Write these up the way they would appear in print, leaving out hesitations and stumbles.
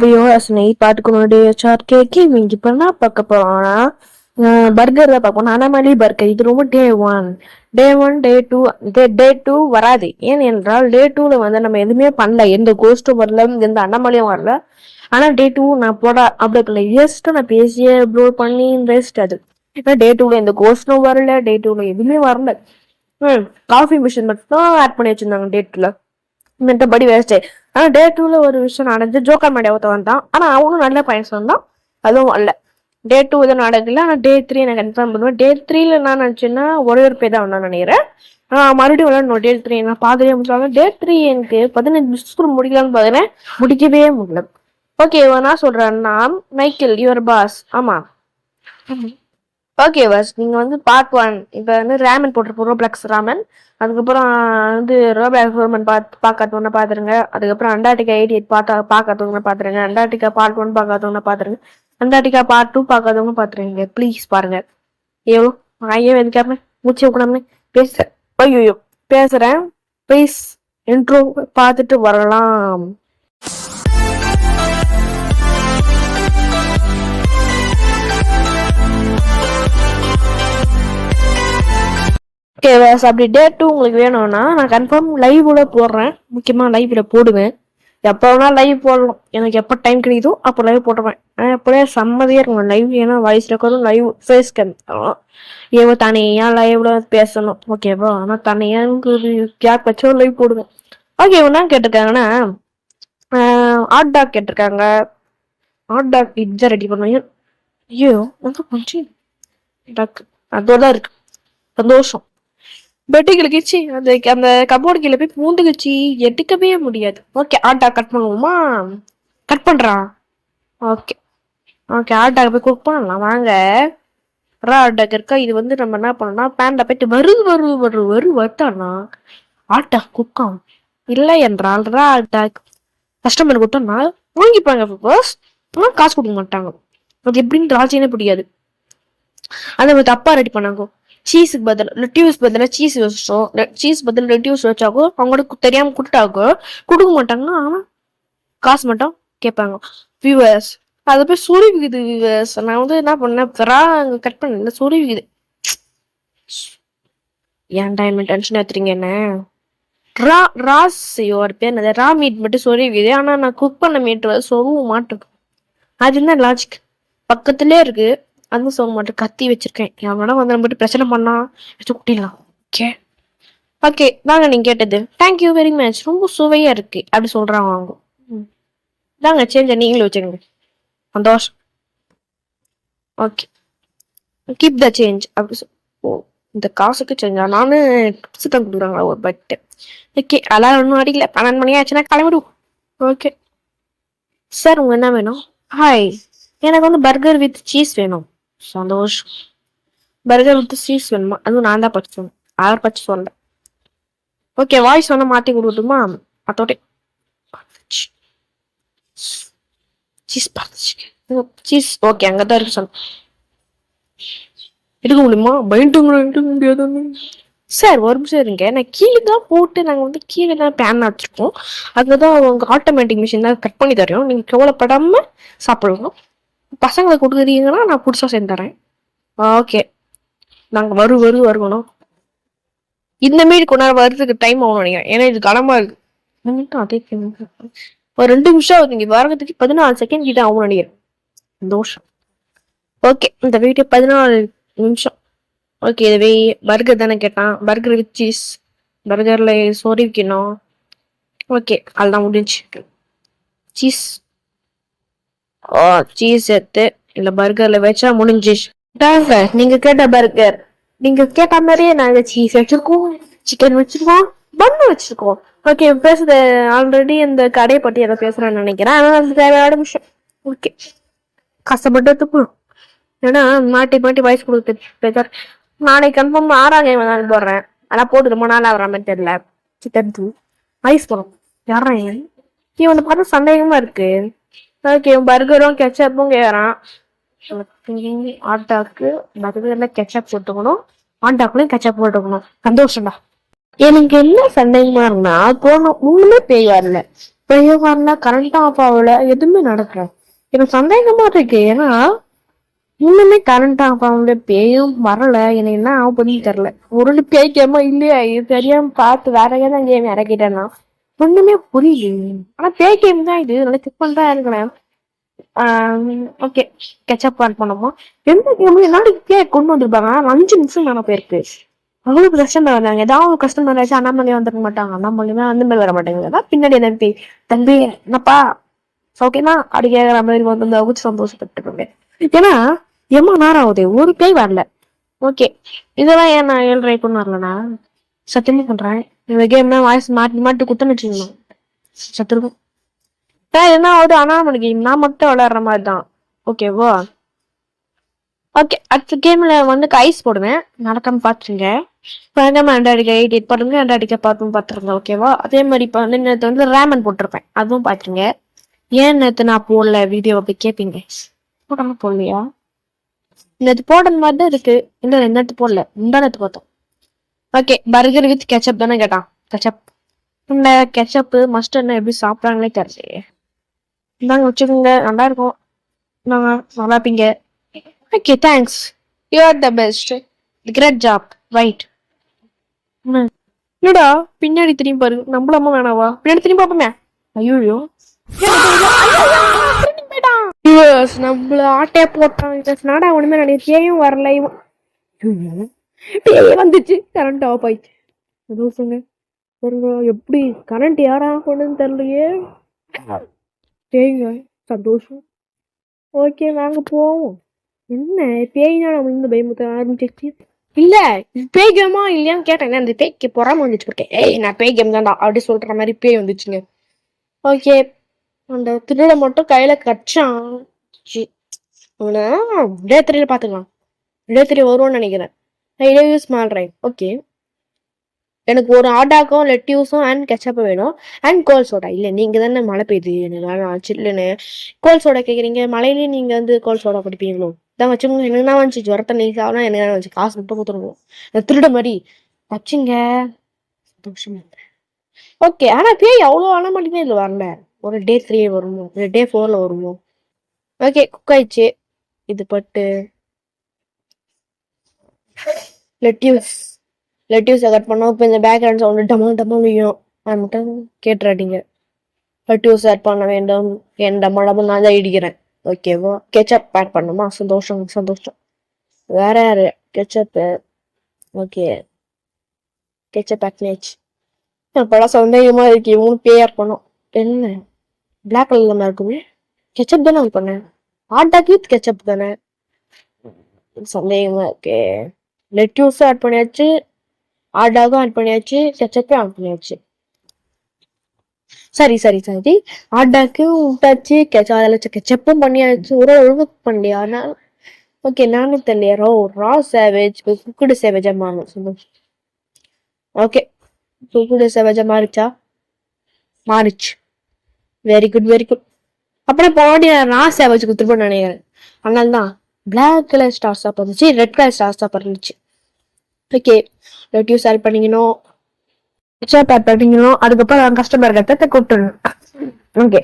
Viewers பாட்டுக்கு முன்னாடி கேக்கி இங்க இப்ப என்ன பார்க்க போறோம்னா பர்கர் தான் பார்ப்போம். அனாமலி பர்கர் இது ரொம்ப டே ஒன் டே டூ வராது. ஏன் என்றால் டே 2ல வந்து நம்ம எதுவுமே பண்ணல, எந்த கோஸ்டும் வரல, எந்த அனாமலியும் வரல. ஆனா டே 2 நான் போட அப்படி ஜஸ்ட் நான் பேசியே அப்லோட் பண்ணி ரெஸ்ட் அது. ஏன்னா டே 2ல எந்த கோஸ்டும் வரல, டே 2ல எதுவுமே வரல. காஃபி மிஷின் மட்டும் ஆட் பண்ணி வச்சிருந்தாங்க டே 2ல. மற்றபடி வேஸ்ட். ஆனா டே 2ல ஒரு விஷயம் நடந்து ஜோக்கர் மேடியா ஒருத்த வந்தான். ஆனா அவனும் நல்ல பையன் சொன்னான், அதுவும் அல்ல. டே 2 எதுவும் நடக்கல. ஆனா டே 3 எனக்கு கன்ஃபார்ம் பண்ணுவேன். டே 3ல நான் நினைச்சேன்னா ஒரே ஒரு பேர் தான் வந்தான் நினைக்கிறேன். மறுபடியும் விளையாடணும் டே 3 நான் பாதிரியா முடிச்சாங்க. டே 3 எனக்கு 15 நிமிஷத்துக்குள்ள முடிக்கலான்னு பாக்குறேன், முடிக்கவே முடியல. ஓகே, நான் சொல்றேன்னா மைக்கேல் யுவர் பாஸ். ஆமா, ஓகே பாஸ். நீங்க வந்து பார்ட் 1 இப்ப வந்து ரேமன் போட்டிருப்போம், ரோப்ளக்ஸ் ராமன். அதுக்கப்புறம் வந்து ரோப்ளக்ஸ் ராமன் பார்க்காதவங்க பாத்துருங்க. அதுக்கப்புறம் அண்டார்டிகா 88 பார்க்காதவங்க பாத்துருங்க. அண்டார்டிகா பார்ட் 1 பார்க்காதவங்க பாத்துருங்க. அண்டார்டிகா பார்ட் 2 பார்க்காதவங்க பாத்துருங்க. ப்ளீஸ் பாருங்க. ஐயோ ஐயோ எதுக்காம மூச்சு விடாம பேசுறேன். ஐயோ பேசுறேன். ப்ளீஸ் இன்ட்ரோ பார்த்துட்டு வரலாம். ஓகே வாஸ், அப்படி டே 2 உங்களுக்கு வேணும்னா நான் கன்ஃபார்ம் லைவ்ல போடுறேன். முக்கியமா லைவ்ல போடுவேன். எப்போ வேணா லைவ் போடலாம், எனக்கு எப்போ டைம் கிடைக்குதோ அப்போ லைவ் போட்டுருவேன். எப்படியே செம்மதியா இருக்கும் லைவ். ஏன்னா வாய்ஸ் ரெக்கார்டும் லைவ் ஃபேஸ் கேம் ஏவோ தனியா லைவ்ல பேசணும். ஓகேவா? ஆனா தனியா கேப் வச்சோ லைவ் போடுவேன். ஓகே, என்ன கேட்டிருக்காங்கன்னா ஹாட் டாக் கேட்டிருக்காங்க. ஹாட் டாக் பிட்சா ரெடி பண்ணுவேன். ஐயோ கொஞ்சம் டாக் அதோட இருக்கு சந்தோஷம். பெட்டு கிழக்கிச்சு, அந்த அந்த கபோர்டு கீழே போய் பூண்டுக்குச்சு, எடுக்கவே முடியாது. ஓகே, ஆட்டா கட் பண்ணுவோமா? கட் பண்றான். ஓகே ஓகே, ஆட்டா போய் குக் பண்ணலாம் வாங்க. ஆட்டாக்கு இருக்கா. இது வந்து நம்ம என்ன பண்ணோம்னா பேன்ல போயிட்டு வத்தானா ஆட்டா குக் ஆகும். இல்லை என்றால் ஆட்டா கஸ்டமர் கொடுத்தோம்னா வாங்கிப்பாங்க, காசு கொடுக்க மாட்டாங்க. அது எப்படின்னு ராஜினே பிடிக்காது. அந்த மாதிரி தப்பா ரெடி பண்ணாங்க. சீஸுக்கு பதில் லெட்யூஸ் பதிலாக சீஸ் வச்சோம், சீஸ் பதில் லெட்யூஸ் வச்சாக்கோ அவங்களுக்கு தெரியாம கொடுத்தாக்கோ கொடுக்க மாட்டாங்கன்னா ஆனால் காசு மட்டும் கேட்பாங்க. வியூவர்ஸ் அது போய் சொருவிக்குது. வியூவர்ஸ் நான் வந்து என்ன பண்ணேன், கட் பண்ண சொருவிக்குது. ஏன் டைம் டென்ஷன் ஏத்துறீங்க என்ன? ராஸ் பேர் என்னது, ரா மீட் மட்டும் சொருவிக்குது. ஆனா நான் குக் பண்ண மீட் சொருவ மாட்டேன். அது என்ன லாஜிக்? பக்கத்துலேயே இருக்கு, அதுவும் சொல்ல மாட்டேன். கத்தி வச்சிருக்கேன், எவனா வந்து நம்ம பிரச்சனை பண்ணா வச்சு குட்டிடலாம். ஓகே ஓகே, தாங்க நீங்க கேட்டது. தேங்க்யூ வெரி மச், ரொம்ப சுவையா இருக்கு அப்படி சொல்றாங்க அவங்க. தாங்க சேஞ்ச நீங்களும் வச்சுக்கோங்க, சந்தோஷம். ஓகே, கீப் த சேஞ்ச் அப்படி ஓ இந்த காசுக்கு சேஞ்சா நானு டிப்ஸ் தான் கொடுக்குறாங்களா ஒரு பட்டு. ஓகே, அதான் ஒன்றும் அடிக்கல. 12 மணி ஆச்சுன்னா கிளம்பிடுவோம். ஓகே சார், உங்க என்ன வேணும்? ஹாய், எனக்கு வந்து பர்கர் வித் சீஸ் வேணும். சந்தோஷம். பர்கர் வித் சீஸ் வேணுமா? அதுவும் நான் தான் பச்சு சொன்னேன், அவர் பச்சு சொல்ல. ஓகே, வாய்ஸ் வேணா மாத்தி கொடுத்துமா? அதோட சீஸ் சீஸ் ஓகே அங்கதான் இருக்கு சொன்ன. எடுக்க முடியுமா? பயந்துங்க முடியாது சார். ஒரு நிமிஷம் இருங்க, நான் கீழே தான் போட்டு நாங்கள் வந்து கீழே தான் பேன் வச்சிருக்கோம். அதுதான் அவங்க ஆட்டோமேட்டிக் மிஷின் தான் கட் பண்ணி தரோம். நீங்கள் கவலைப்படாம சாப்பிடுவோம். பசங்களை கொடுக்குறீங்கன்னா நான் புதுசாக செஞ்சு தரேன். ஓகே, நாங்கள் வருகணும். இந்த மாரி கொண்டா வர்றதுக்கு டைம் ஆகும் நினைக்கிறேன், ஏன்னா இது கனமா இருக்கு. அதே ஒரு 2 நிமிஷம் ஆகுது. இங்கே வரதுக்கு 14 செகண்ட் கிட்ட ஆகும் நினைக்கிறேன். சந்தோஷம். ஓகே, இந்த வீடியோ 14 நிமிஷம். ஓகே, இதுவே பர்கர் தானே கேட்டான். பர்கர் வித் சீஸ், பர்கர்ல சோரி வைக்கணும். ஓகே, அதுதான் முடிஞ்சு. சீஸ் சீஸ் எடுத்து இல்ல பர்கர்ல வச்சா முடிஞ்சிச்சு. தாங்க நீங்க கேட்ட பர்கர். நீங்க கேட்ட மாதிரியே நாங்க சீஸ் வச்சிருக்கோம், சிக்கன் வச்சிருக்கோம், பன்னு வச்சிருக்கோம். ஓகே, பேசுறது ஆல்ரெடி இந்த கடையை பத்தி எதை பேசுறேன்னு நினைக்கிறேன். ஆனால் அது தேவையான விஷயம். ஓகே, கஷ்டப்பட்டு ஏன்னா மாட்டி வயசு கொடுத்து நாளைக்கு கன்ஃபார்ம் 6ஆம் கேம் தான் போடுறேன். ஆனா போட்டு ரொம்ப நாள் ஆகிற மாதிரி தெரியல. சிக்கன் வயசு போடும் யாரா நீ வந்து பார்த்தா சந்தேகமா இருக்கு. ஓகே, பர்கரும் கெச்சப்பும் கேட்கறான். ஆட்டாக்கு பர்கர்ல கெச்சப் போட்டுக்கணும், ஆட்டாக்குலையும் கெச்சப் போட்டுக்கணும். சந்தோஷம்டா. எனக்கு என்ன சந்தேகமா இருக்குன்னா போன ஒண்ணுமே பேய் வரல. பேயும் வரல, கரண்ட்டும் ஆஃப் ஆகல, எதுவுமே நடக்கல. எனக்கு சந்தேகமா இருக்கு. ஏன்னா இன்னுமே கரண்ட் ஆஃப் ஆகல, பேயும் வரல. எனக்கு என்ன ஆக போதுன்னு தெரியல. ஒரு பேய் கேமா இல்லையா, இது தெரியாம பார்த்து வேற ஏதாவது கேம் இறக்கிட்டேன்னா ஒண்ணுமே புரியல. ஆனா பேய் கேம் தான் இது, நல்லா செக் பண்ணிட்டா இருக்கிறேன். ஓகே, கெச்சப் ஆட் பண்ணோமா? எந்த கேமும் என்னோட பேய் கொண்டு வந்திருப்பாங்க. 5 நிமிஷம் மேல போயிருக்கு. அவங்களுக்கு கஷ்டமா வந்தாங்க. ஏதாவது கஷ்டம் வந்தாச்சு அண்ணாமலையே வந்துருக்க மாட்டாங்க. அண்ணாமலையுமே அந்த மாதிரி வர மாட்டாங்க. அதான் பின்னாடி என்ன பேய் தம்பி என்னப்பா ஓகேனா அப்படி கேட்கற மாதிரி வந்து வகுச்சு சந்தோஷப்பட்டுருக்கோங்க. ஏன்னா எம்மா நேரம் ஆகுது, ஒரு பேய் வரல. ஓகே, இதெல்லாம் ஏன் நான் 7:30 கொண்டு வரலண்ணா சத்தியமா பண்றேன். இந்த கேம்னா வாய்ஸ் மாட்டி மாட்டி குத்தன்னு வச்சுக்கணும் சத்துருக்கும். என்ன ஆகுது, அண்ணாமலை கேம் நான் மட்டும் விளையாடுற மாதிரி தான். ஓகேவா? ஓகே, அடுத்த கேம்ல வந்து ஐஸ் போடுவேன், நடக்காம பாத்துருங்க. பயங்கரமா ஆண்ட்ராய்டுக்கு 88 பாருங்க, ஆண்ட்ராய்டுக்கு பாத்துருங்க. ஓகேவா? அதே மாதிரி இப்ப வந்து நேற்று வந்து ரேமன் போட்டிருப்பேன், அதுவும் பாத்துருங்க. ஏன் நேற்று நான் போடல வீடியோ அப்படி கேட்பீங்க. போடாம போடலையா? நேற்று போடுற மாதிரி தான் இருக்கு. இல்ல நேற்று போடல, நேற்று பார்த்தோம். ஓகே, பர்கர் வித் கெச்சப் தானே கேட்டான். கெச்சப் இந்த கெச்சப்பு மஸ்ட் என்ன எப்படி சாப்பிட்றாங்களே தெரியலையே. இந்தாங்க வச்சுக்கோங்க, நல்லா இருக்கும். நாங்க நல்லா இருப்பீங்க. Okay, thanks, you are the best, great job, right. இல்லடா, பின்னாடி திரும்பி பாரு. நம்மளம்மா வேணாவா? பின்னாடி திரும்பி பாப்போமே. ஐயோ, நம்மள ஆட்டையா போட்டான். நாடா ஒண்ணுமே நினைச்சேயும் வரல. பேய் வந்துச்சு, கரண்ட் ஆஃப் ஆயிடுச்சு. சந்தோஷங்க. எப்படி கரண்ட் யாரா கொண்டுன்னு தெரியலையே. பேய்ங்க, சந்தோஷம். ஓகே, வாங்க போவோம். என்ன பேய்னா நம்ம இருந்து பயமுத்த ஆரம்பிச்சிச்சு. இல்ல பேய் கேமா இல்லையான்னு கேட்டேன். அந்த பேய்க்கு பொறாம வந்துச்சு இருக்கேன். ஏய் நான் பேய் கேம் தான்டா அப்படி சொல்ற மாதிரி பேய் வந்துச்சுங்க. ஓகே, அந்த திருட மட்டும் கையில கச்சான். அவனை டே3 பாத்துக்கலாம். டே3 வருவோம்னு நினைக்கிறேன். Small right. ஓகே, எனக்கு ஒரு ஆட்டாக்கும் லெட்யூஸும் அண்ட் கெச்சப்பும் வேணும் அண்ட் கோல் சோடா. இல்லை நீங்க தானே மழை பெய்யுது எனக்கு சில்லுன்னு கோல் சோடா கேட்குறீங்க. மழையிலேயே நீங்க வந்து கோல் சோடா குடிப்பீங்களோ? தான் வச்சுக்கோங்க. எனக்கு தான் வந்துச்சு ஜுரத்தை நீ சாப்பினா எனக்கு தான் வந்துச்சு. காசு மட்டும் கொடுத்துருவோம். திருட மாதிரி வச்சுங்க. சந்தோஷமா. ஓகே, ஆனா பேய் அவ்வளோ ஆன மாட்டேங்குது. இல்லை வரல. ஒரு டே3 வருமோ, இல்லை டே4 வருமோ? ஓகே, குக் ஆயிடுச்சு. இது பட்டு லெட்யூஸை கட் பண்ணோம். இப்போ இந்த பேக்ரவுண்ட் சவுண்டு டமல் டமலையும் அது மட்டும் கேட்டுறாடிங்க. லெட்யூஸ் ஆட் பண்ண வேண்டும். என் டமல் டமல் நான் தான் இடிக்கிறேன். ஓகேவா? கெச்சப் ஆட் பண்ணுமா? சந்தோஷம் சந்தோஷம். வேற யாரு கெச்சப்பு? ஓகே, கெச்சப் ஆட் பண்ணியாச்சு. இப்போலாம் சந்தேகமா இருக்கு, இவங்க பேயா இருக்கணும். என்ன பிளாக் கலர்ல இருக்குமே? கெச்சப் தானே ஆட் பண்ணேன். ஆட்டாக்கு வித் கெச்சப் தானே? சந்தேகமா இருக்கு. லெட்யூஸும் ஆட் பண்ணியாச்சு, ஆட்டாகும் ஆட் பண்ணியாச்சு, கெச்சப்பையும் ஆட் பண்ணியாச்சு. சரி ஆட்டாக்கும் விட்டாச்சு, அதில் கெச்சப்பும் பண்ணியாச்சு. ஒரு ஒழுங்கு பண்ணலையா? ஓகே, நானும் தெரியல. ரா சேவேஜ் குக்குடு சேவேஜா மாறும். ஓகே, குக்குடு சேவேஜா மாறிச்சு. Very good. அப்புறம் பாடி ரா சேவேஜ் கொடுத்துருப்போம்னு நினைக்கிறேன். அதனால தான் பிளாக் கலர் ஸ்டார்ஸா இருந்துச்சு, ரெட் கலர் ஸ்டார்ஸா இருந்துச்சு. ஓகே, லெட்யூஸ் ஆட் பண்ணிக்கணும், கெச்சப் ஆட் பண்ணிக்கணும். அதுக்கப்புறம் நான் கஸ்டமர் கிட்ட கூப்பிட்டுருணும். ஓகே,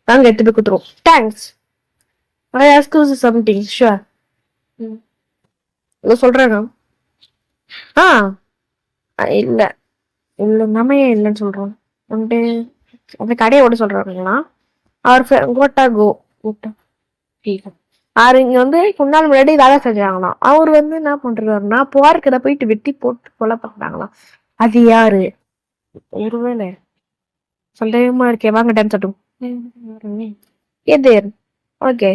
நாங்கள் எடுத்து போய் கொடுத்துருவோம். Thanks. I ask you something, sure. சொல்றேன். இல்ல நம்ம ஏன் இல்லைன்னு சொல்றோம். அந்த கடையை ஓட சொல்றாங்களா? அவர் கோட்டா இங்க வந்து முன்னாள் முன்னாடி வேலை செஞ்சாங்களாம். அவர் வந்து என்ன பண்றாருன்னா போர்க்கதை போயிட்டு வெட்டி போட்டு கொலை பண்றாங்களாம். அது யாரு? ஒருவேளை சந்தேகமா இருக்கே. வாங்க டான்ஸ் ஆட்டும். எது? ஓகே,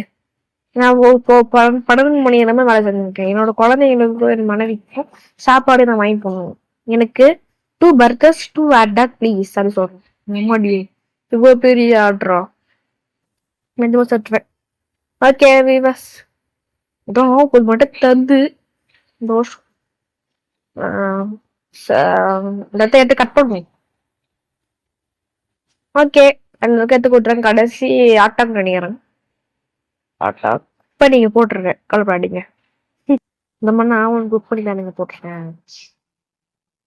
நான் இப்போ 12 மணி நேரமா வேலை செஞ்சிருக்கேன். என்னோட குழந்தைங்களுக்கு என் மனைவிக்கும் சாப்பாடு நான் வாங்கி போகணும். எனக்கு 2 burgers 2 hot dog ப்ளீஸ் அது சொல்றேன். இவ்வளோ பெரிய ஆர்டரா? மெதுவா சட்டுவேன். ஓகே வீவர்ஸ், கொஞ்சம் மட்டும் தந்து தோஷம் எடுத்து கட் பண்ணுவேன். ஓகே, அந்த எடுத்து கொடுத்துறேன். கடைசி ஆட்டாக்கு நினைக்கிறேன். ஆட்டா இப்ப நீங்க போட்டுருங்க, கலப்படாதீங்க. இந்த மாதிரி நான் உனக்கு புக் பண்ணி தானுங்க போட்டிருக்கேன்.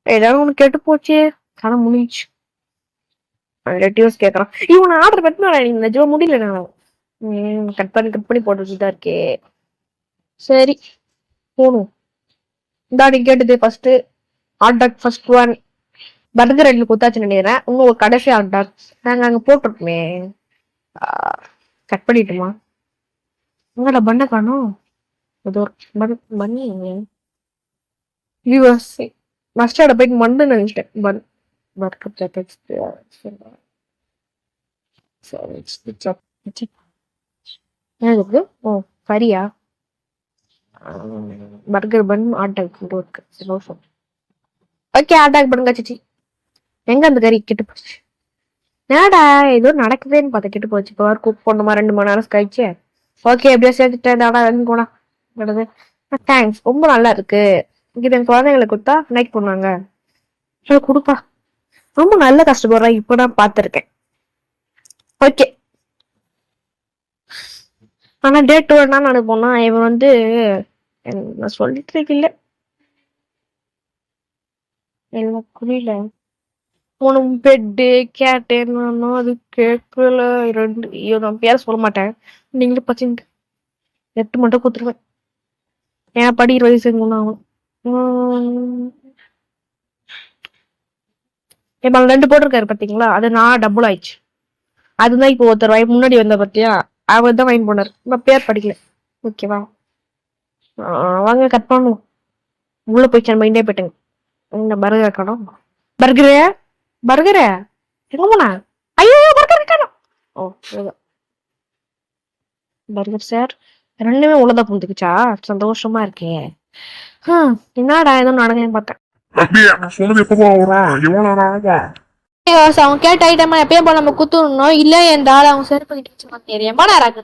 ஏதாவது உனக்கு கெட்டு போச்சு, கணம் முடிஞ்சு. ரெட்டியூஸ் கேக்குறான். இவன் ஆர்டர் பண்ணா நீங்க நிஜமா முடியல நான். கட் பண்ணி போட்டுதான் இருக்கே. சரி போணும். இந்தா நீ கேட்டது first hot dog first one. Burger ரெண்டு குத்தாச்சு நினைக்கிறேன். இன்னும் ஒரு கடைசி ஹாட் டாக் நாங்க அங்க போட்டிருப்போமே. கட் பண்ணிட்டுமா? உங்களோட பண்ண காணும். ஏதோ பண்ணி வியூவர்ஸ் மஸ்டர்ட போயிட்டு மண்டு நினைச்சிட்டேன். பர்கர் ஓ கரியா பர்கர் பன் ஆட்டாக் இருக்கு. ஓகே ஆட்டாக் பண்ணுங்க சிச்சி. எங்க அந்த கறி கெட்டு போச்சு? என்னடா ஏதோ நடக்குதுன்னு பார்த்தா கெட்டு போச்சு. இப்போ குக் பண்ணுமா 2 மணி நேரம் கழிச்சு. ஓகே எப்படியோ சேர்த்துட்டேன் போனா. தேங்க்ஸ் ரொம்ப நல்லா இருக்கு. இங்க என் குழந்தைங்களை கொடுத்தா லைக் பண்ணுவாங்க. கொடுப்பா. ரொம்ப நல்ல கஷ்டப்படுறா. இப்போ நான் பார்த்துருக்கேன். ஓகே ஆனா டே 2 என்ன நினைப்போம்னா இவன் வந்து நான் சொல்லிட்டு இல்ல எனக்கு புரியல. உனக்கு பெட்டு கேட்டு என்னன்னா அது கேட்கல. 2 நான் பேர சொல்ல மாட்டேன். நீங்களும் பச்சிங்க 8 மட்டும் கொடுத்துருவேன். ஏன் படிக்கிற வயசு ஆகும். இப்ப 2 போட்டிருக்காரு பாத்தீங்களா? அது நான் டபுள் ஆயிடுச்சு. அதுதான் இப்போ ஒருத்தர் முன்னாடி வந்த பத்தியா அவர் தான் வாங்கி போனார். நான் பேர் படிக்கல. ஓகேவா வாங்க கட் பண்ணுவோம். உள்ள போய் மைண்டே போயிட்டுங்க. இந்த பர்கர் கணும். பர்கரு எங்க போனா? ஐயோ பர்கர் இருக்கணும். ஓ பர்கர் சார் 2மே உள்ளதா புந்துக்குச்சா? சந்தோஷமா இருக்கே. என்னடா ஏதோ நடக்குதுன்னு பார்த்தேன். அவன் கேட்ட ஐட்டமா எப்பயும் போல நம்ம குத்துடணும். இல்ல என்றால் அவன் செருப்பு கிட்ட வச்சு தெரியும். பாடாராக்கு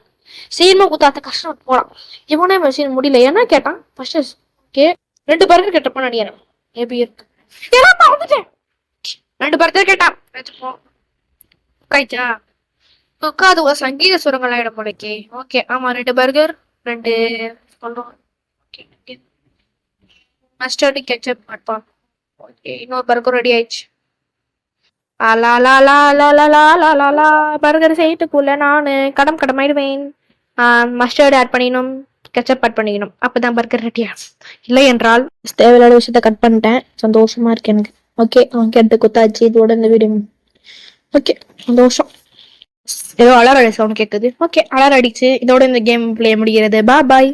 சீக்கிரமா குத்தாத்த கஷ்டம் போறான். இவனே மெஷின் முடியல. என்ன கேட்டான் ஃபர்ஸ்ட்? ஓகே 2 பர்கர் கேட்டப்ப நினைக்கிறேன். எப்படி இருக்கு? 2 பர்கர் கேட்டான். கைச்சா அது ஒரு சங்கீத சுரங்கள் ஆயிடும் போலக்கே. ஓகே ஆமா 2 பர்கர் 2 சொல்றோம். மஸ்டர்டு கெச்சப் மட்டும். ஓகே இன்னொரு பர்கர் ரெடி ஆயிடுச்சு. பர்கர் செய்யறதுக்குள்ள நானு கடமாயிடுவேன். மஸ்டர்டு ஆட் பண்ணிக்கணும். கெச்சப் ஆட் பண்ணிக்கணும். அப்பதான் பர்கர் ரெடியா. இல்லை என்றால் தேவையில்லாத விஷயத்த கட் பண்ணிட்டேன். சந்தோஷமா இருக்கு எனக்கு. ஓகே அவன் கேட்டு குத்தாச்சு. இதோட இந்த வீடியோ ஓகே சந்தோஷம். ஏதோ அலாரம் அடி சவுண்ட் கேக்குது. ஓகே அலாரம் அடிச்சு இதோட இந்த கேம் பிளே முடிகிறது. பாய்